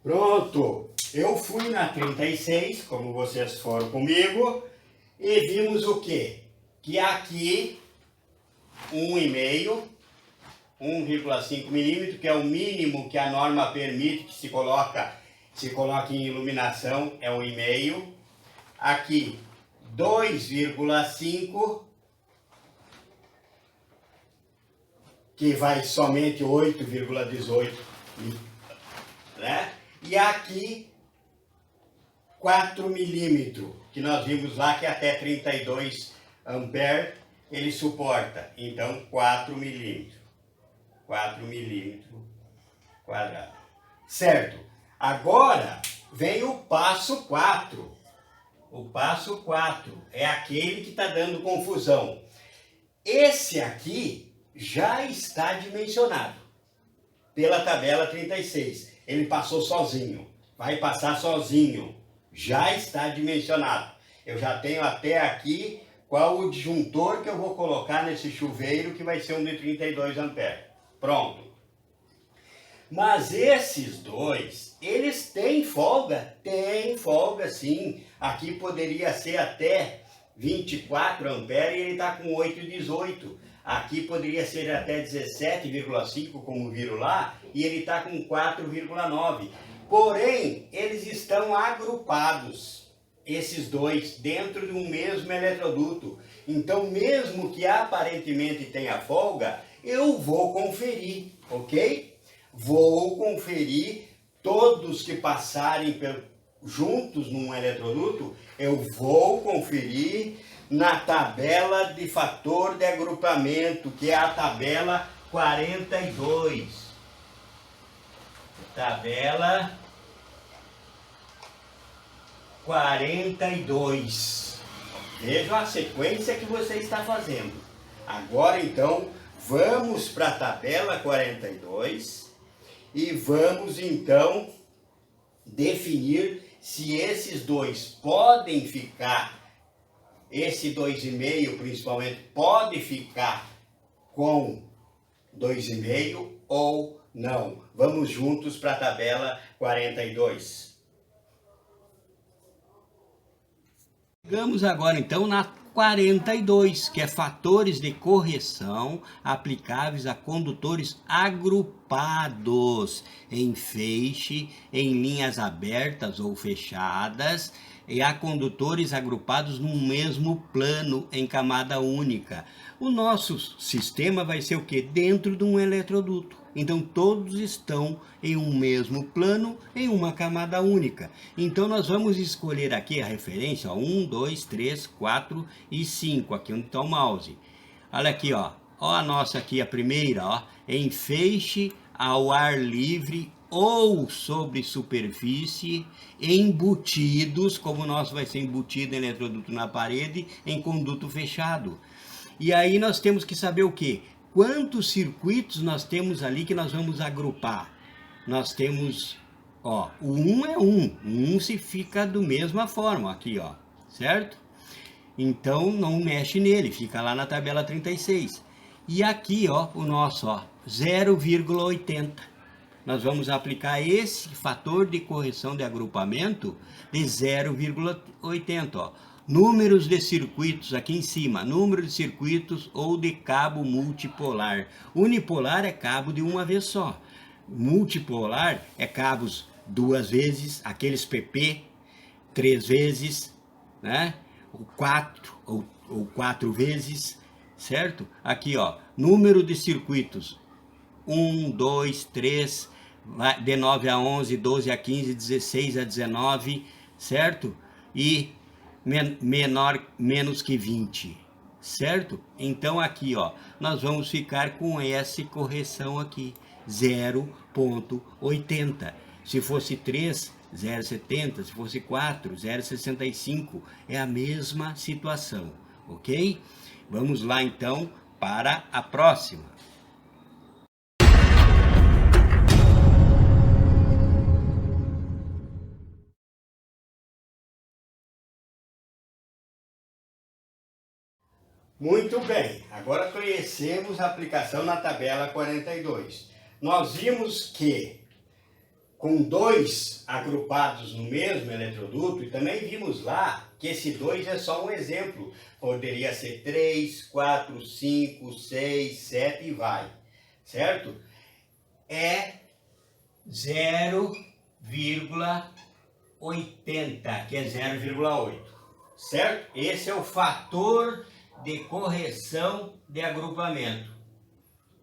Pronto, eu fui na 36, como vocês foram comigo, e vimos o quê? Que aqui 1,5, 1,5 milímetro, que é o mínimo que a norma permite que se coloque em iluminação, é 1,5. Aqui 2,5, que vai somente 8,18, né? E aqui 4 milímetros, que nós vimos lá que até 32 amperes ele suporta. Então 4 milímetros quadrado. Certo? Agora vem o passo 4. O passo 4 é aquele que está dando confusão. Esse aqui já está dimensionado pela tabela 36. Ele passou sozinho, vai passar sozinho, já está dimensionado. Eu já tenho até aqui qual o disjuntor que eu vou colocar nesse chuveiro, que vai ser um de 32 amperes. Pronto. Mas esses dois, eles têm folga? Tem folga sim. Aqui poderia ser até 24 amperes e ele está com 8,18. Aqui poderia ser até 17,5, como viram lá, e ele está com 4,9. Porém, eles estão agrupados, esses dois, dentro de um mesmo eletroduto. Então, mesmo que aparentemente tenha folga, eu vou conferir, ok? Vou conferir todos que passarem juntos num eletroduto, eu vou conferir na tabela de fator de agrupamento, que é a tabela 42. Tabela 42. Veja a sequência que você está fazendo. Agora então, vamos para a tabela 42 e vamos então definir se esses dois podem ficar, esse 2,5 principalmente, pode ficar com 2,5 ou não. Vamos juntos para a tabela 42. Chegamos agora então na 42, que é fatores de correção aplicáveis a condutores agrupados em feixe, em linhas abertas ou fechadas, e a condutores agrupados num mesmo plano em camada única. O nosso sistema vai ser o quê? Dentro de um eletroduto. Então todos estão em um mesmo plano, em uma camada única. Então nós vamos escolher aqui a referência, ó, 1, 2, 3, 4 e 5, aqui onde está o mouse. Olha aqui, ó a nossa aqui, a primeira, ó, em feixe ao ar livre ou sobre superfície, embutidos, como o nosso vai ser embutido em eletroduto na parede, em conduto fechado. E aí nós temos que saber o quê? Quantos circuitos nós temos ali que nós vamos agrupar? Nós temos, ó, o 1 é 1, 1 se fica da mesma forma, aqui, ó, certo? Então não mexe nele, fica lá na tabela 36. E aqui, ó, o nosso, ó, 0,80. Nós vamos aplicar esse fator de correção de agrupamento de 0,80, ó. Números de circuitos, aqui em cima, número de circuitos ou de cabo multipolar. Unipolar é cabo de uma vez só. Multipolar é cabos duas vezes, aqueles PP, 3 vezes, né? Ou 4 vezes, certo? Aqui, ó, número de circuitos, 1, 2, 3, de 9 a 11, 12 a 15, 16 a 19, certo? E menos que 20, certo? Então aqui, ó, nós vamos ficar com essa correção aqui, 0,80. Se fosse 3, 0,70, se fosse 4, 0,65, é a mesma situação, ok? Vamos lá então para a próxima. Muito bem, agora conhecemos a aplicação na tabela 42. Nós vimos que com 2 agrupados no mesmo eletroduto, e também vimos lá que esse 2 é só um exemplo. Poderia ser 3, 4, 5, 6, 7 e vai, certo? É 0,80, que é 0,8, certo? Esse é o fator de correção de agrupamento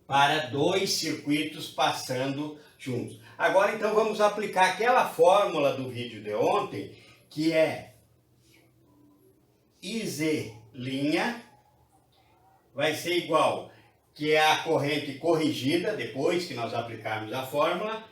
para 2 circuitos passando juntos. Agora então vamos aplicar aquela fórmula do vídeo de ontem, que é IZ' vai ser igual, que é a corrente corrigida, depois que nós aplicarmos a fórmula,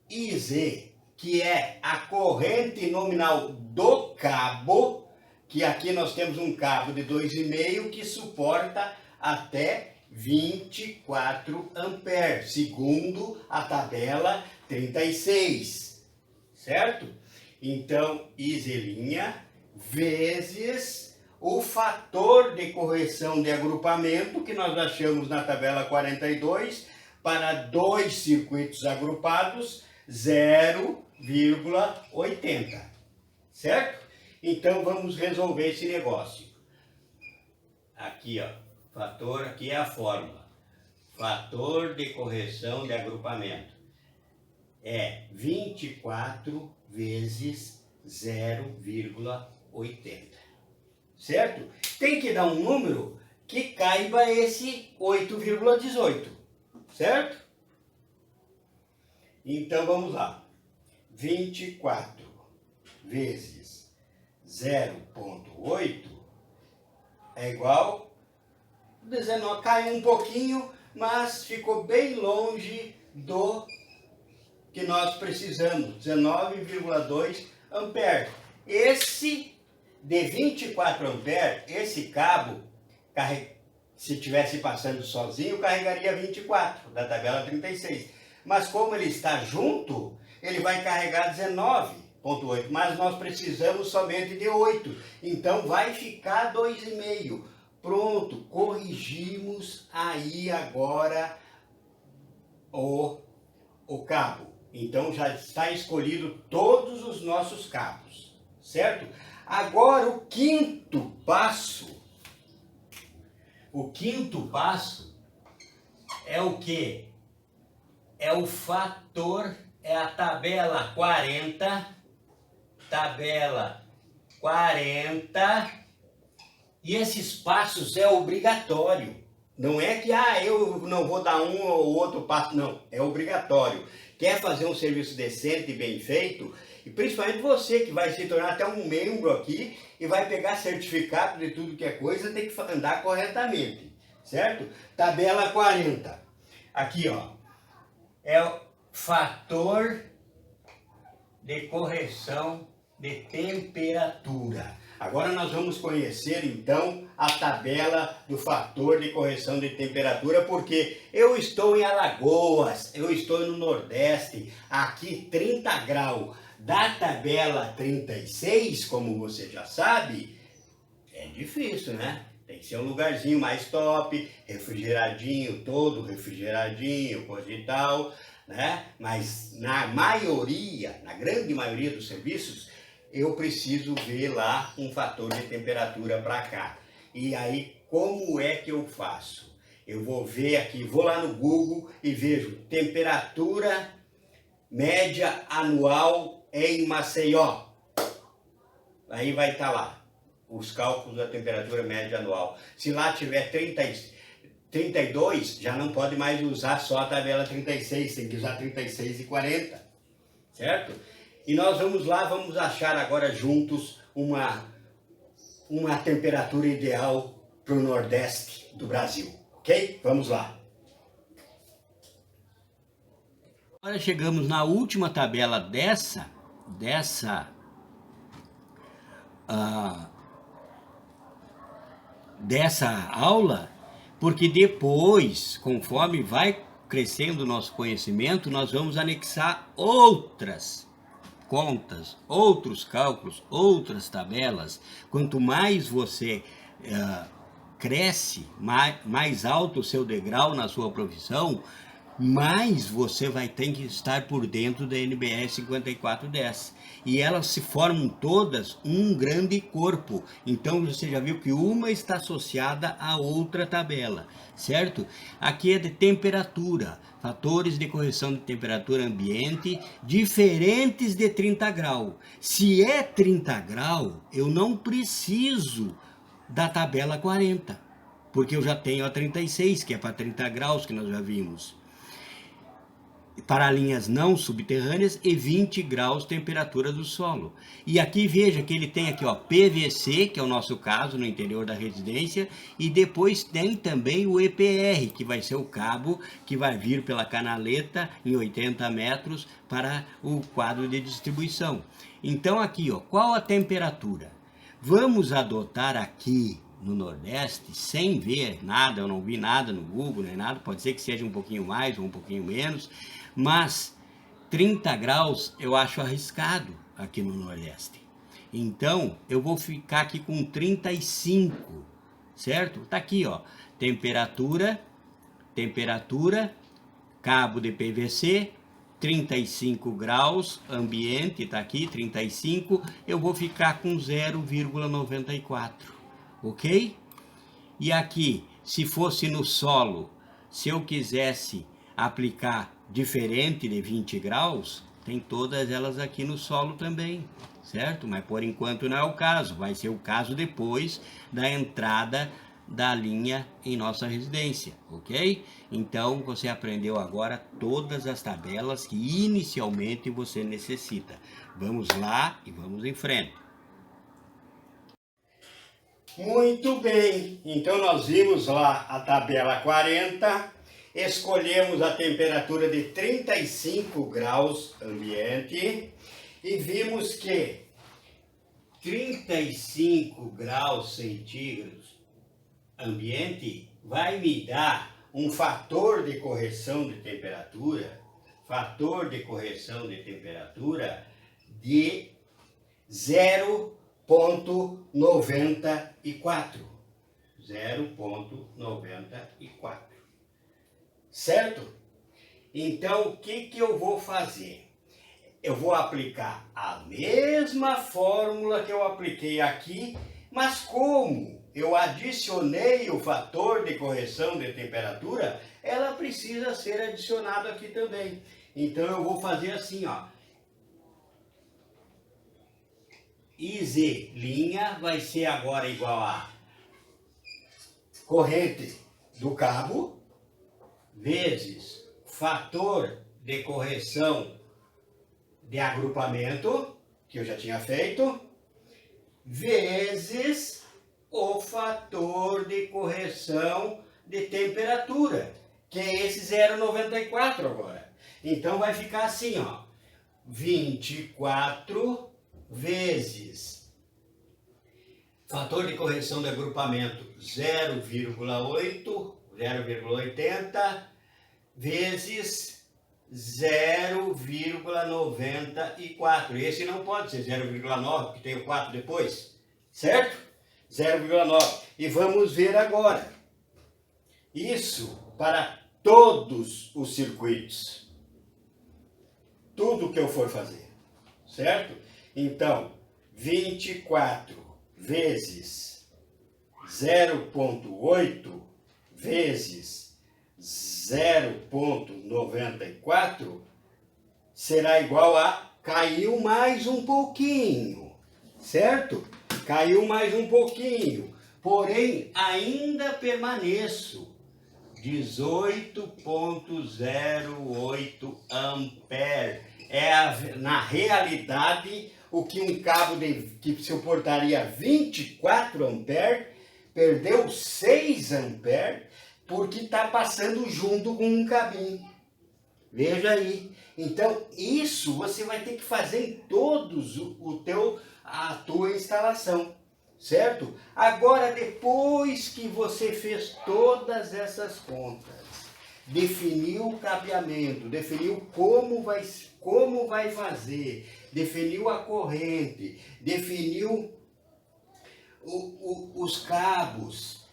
IZ, que é a corrente nominal do cabo, que aqui nós temos um cabo de 2,5 que suporta até 24 amperes, segundo a tabela 36, certo? Então, IZ' vezes o fator de correção de agrupamento, que nós achamos na tabela 42, para 2 circuitos agrupados, 0,80, certo? Então, vamos resolver esse negócio. Aqui, ó, fator, aqui é a fórmula. Fator de correção de agrupamento é 24 vezes 0,80, certo? Tem que dar um número que caiba esse 8,18, certo? Então, vamos lá. 24 vezes 0,8 é igual 19, caiu um pouquinho, mas ficou bem longe do que nós precisamos, 19,2 amperes. Esse de 24 amperes, esse cabo, se estivesse passando sozinho, carregaria 24, da tabela 36. Mas como ele está junto, ele vai carregar 19,8, mas nós precisamos somente de 8. Então vai ficar 2,5. Pronto, corrigimos aí agora o cabo. Então já está escolhido todos os nossos cabos, certo? Agora o quinto passo é o quê? É o fator, é a tabela 40, e esses passos é obrigatório. Não é que eu não vou dar um ou outro passo, não, é obrigatório. Quer fazer um serviço decente e bem feito, e principalmente você que vai se tornar até um membro aqui e vai pegar certificado de tudo que é coisa, tem que andar corretamente, certo? Tabela 40, aqui ó, é o fator de correção de temperatura. Agora nós vamos conhecer então a tabela do fator de correção de temperatura, porque eu estou em Alagoas, eu estou no Nordeste, aqui 30 graus da tabela 36, como você já sabe, é difícil, né? Tem que ser um lugarzinho mais top, refrigeradinho, todo refrigeradinho, coisa e tal, né? Mas na maioria, na grande maioria dos serviços, eu preciso ver lá um fator de temperatura para cá. E aí, como é que eu faço? Eu vou ver aqui, vou lá no Google e vejo temperatura média anual em Maceió. Aí vai estar lá os cálculos da temperatura média anual. Se lá tiver 32, já não pode mais usar só a tabela 36, tem que usar 36 e 40, certo? E nós vamos lá, vamos achar agora juntos uma temperatura ideal para o Nordeste do Brasil, ok? Vamos lá. Agora chegamos na última tabela dessa aula, porque depois, conforme vai crescendo o nosso conhecimento, nós vamos anexar outras contas, outros cálculos, outras tabelas. Quanto mais você cresce, mais alto o seu degrau na sua profissão, mas você vai ter que estar por dentro da NBR 5410. E elas se formam todas um grande corpo. Então você já viu que uma está associada à outra tabela, certo? Aqui é de temperatura, fatores de correção de temperatura ambiente diferentes de 30 graus. Se é 30 graus, eu não preciso da tabela 40, porque eu já tenho a 36, que é para 30 graus, que nós já vimos. Para linhas não subterrâneas e 20 graus temperatura do solo. E aqui veja que ele tem aqui, ó, PVC, que é o nosso caso no interior da residência, e depois tem também o EPR, que vai ser o cabo que vai vir pela canaleta em 80 metros para o quadro de distribuição. Então aqui, ó, qual a temperatura? Vamos adotar aqui no Nordeste, sem ver nada, eu não vi nada no Google, nem nada, pode ser que seja um pouquinho mais ou um pouquinho menos, mas 30 graus eu acho arriscado aqui no Nordeste. Então, eu vou ficar aqui com 35, certo? Tá aqui, ó, temperatura, cabo de PVC, 35 graus, ambiente, tá aqui, 35, eu vou ficar com 0,94, ok? E aqui, se fosse no solo, se eu quisesse aplicar diferente de 20 graus, tem todas elas aqui no solo também, certo? Mas por enquanto não é o caso, vai ser o caso depois da entrada da linha em nossa residência, ok? Então você aprendeu agora todas as tabelas que inicialmente você necessita. Vamos lá e vamos em frente. Muito bem, então nós vimos lá a tabela 40, escolhemos a temperatura de 35 graus ambiente e vimos que 35 graus centígrados ambiente vai me dar um fator de correção de temperatura, de 0,94. Certo? Então, o que eu vou fazer? Eu vou aplicar a mesma fórmula que eu apliquei aqui, mas como eu adicionei o fator de correção de temperatura, ela precisa ser adicionada aqui também. Então, eu vou fazer assim, ó. IZ' vai ser agora igual a corrente do cabo vezes fator de correção de agrupamento, que eu já tinha feito, vezes o fator de correção de temperatura, que é esse 0,94 agora. Então vai ficar assim, ó, 24 vezes fator de correção de agrupamento 0,80 vezes 0,94. Esse não pode ser 0,9, porque tem o 4 depois, certo? 0,9. E vamos ver agora. Isso para todos os circuitos. Tudo que eu for fazer, certo? Então, 24 vezes 0,8 vezes 0,94 será igual a, caiu mais um pouquinho, certo? Caiu mais um pouquinho, porém ainda permaneço 18,08 ampere. Na realidade, o que um cabo que suportaria 24 ampere perdeu 6 ampere porque está passando junto com um cabinho. Veja aí. Então, isso você vai ter que fazer em todos a tua instalação, certo? Agora, depois que você fez todas essas contas, definiu o cabeamento, definiu como vai fazer, definiu a corrente, definiu os cabos,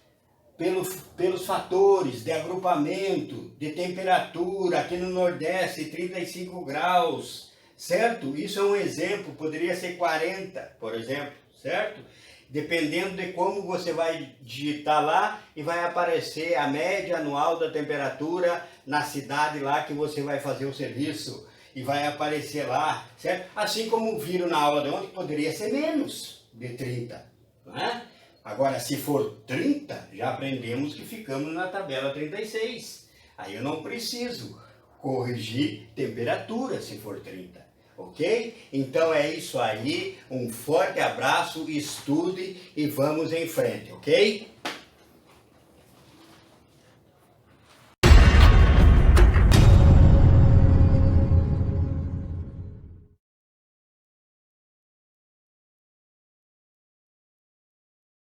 pelos fatores de agrupamento, de temperatura, aqui no Nordeste 35 graus, certo? Isso é um exemplo, poderia ser 40, por exemplo, certo? Dependendo de como você vai digitar lá e vai aparecer a média anual da temperatura na cidade lá que você vai fazer o serviço e vai aparecer lá, certo? Assim como viram na aula de ontem, poderia ser menos de 30, não é? Agora, se for 30, já aprendemos que ficamos na tabela 36. Aí eu não preciso corrigir temperatura se for 30. Ok? Então é isso aí, um forte abraço, estude e vamos em frente, ok?